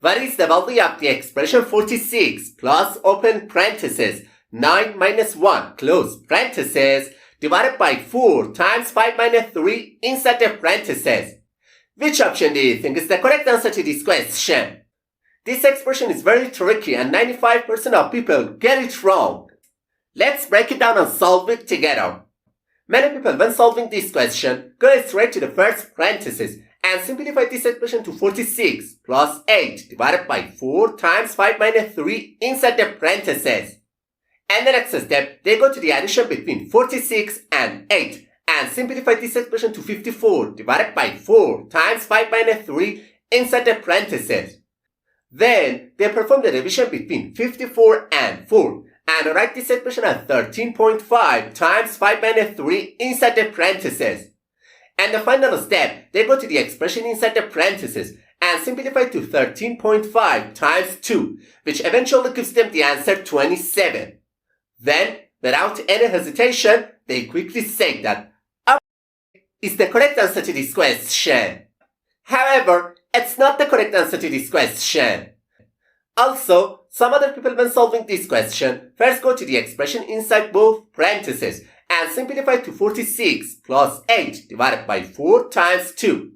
What is the value of the expression 46 plus open parenthesis 9 minus 1 close parenthesis divided by 4 times 5 minus 3 inside the parenthesis? Which option do you think is the correct answer to this question? This expression is very tricky and 95% of people get it wrong. Let's break it down and solve it together. Many people, when solving this question, go straight to the first parenthesis and simplify this expression to 46 plus 8 divided by 4 times 5 minus 3 inside the parenthesis. And the next step, they go to the addition between 46 and 8 and simplify this expression to 54 divided by 4 times 5 minus 3 inside the parenthesis. Then, they perform the division between 54 and 4 and write this expression as 13.5 times 5 minus 3 inside the parenthesis. And the final step, they go to the expression inside the parenthesis and simplify to 13.5 times 2, which eventually gives them the answer 27. Then, without any hesitation, they quickly say that is the correct answer to this question. However, it's not the correct answer to this question. Also, some other people when solving this question first go to the expression inside both parentheses and simplify to 46 plus 8 divided by 4 times 2.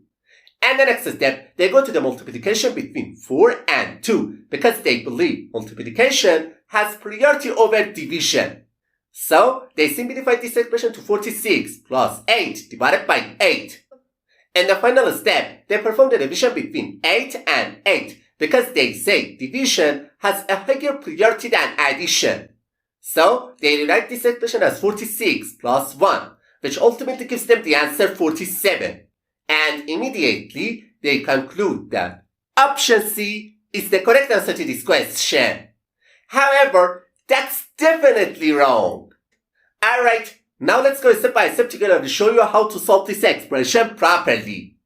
And the next step, they go to the multiplication between 4 and 2 because they believe multiplication has priority over division. So, they simplify this expression to 46 plus 8 divided by 8. In the final step, they perform the division between 8 and 8 because they say division has a higher priority than addition. So, they rewrite this expression as 46 plus 1, which ultimately gives them the answer 47. And immediately, they conclude that option C is the correct answer to this question. However, that's definitely wrong. Alright, now let's go step by step together to show you how to solve this expression properly.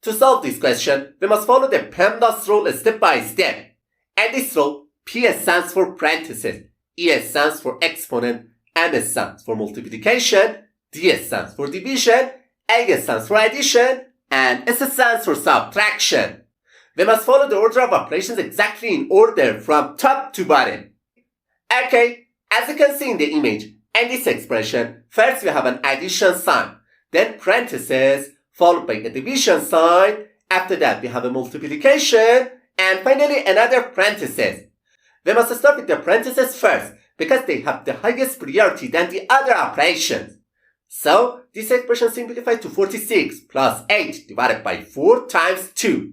To solve this question, we must follow the PEMDAS rule step by step. And this rule, P stands for parenthesis, E stands for exponent, M stands for multiplication, D stands for division, A stands for addition, and S stands for subtraction. We must follow the order of operations exactly in order from top to bottom. Okay, as you can see in the image, in this expression, first we have an addition sign, then parentheses, followed by a division sign, after that we have a multiplication, and finally another parenthesis. We must start with the parentheses first, because they have the highest priority than the other operations. So, this expression simplifies to 46 plus 8 divided by 4 times 2.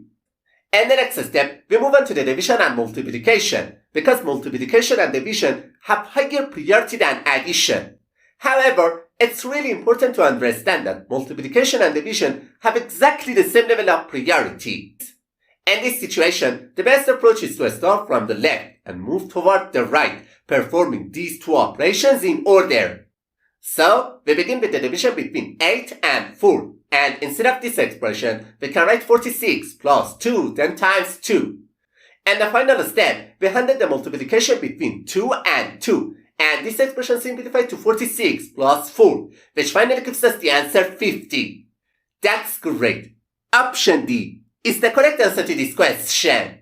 In the next step, we move on to the division and multiplication, because multiplication and division have higher priority than addition. However, it's really important to understand that multiplication and division have exactly the same level of priority. In this situation, the best approach is to start from the left and move toward the right, performing these two operations in order. So, we begin with the division between 8 and 4, and instead of this expression, we can write 46 plus 2 then times 2. And the final step, we handle the multiplication between 2 and 2, and this expression simplified to 46 plus 4, which finally gives us the answer 50. That's great. Option D is the correct answer to this question.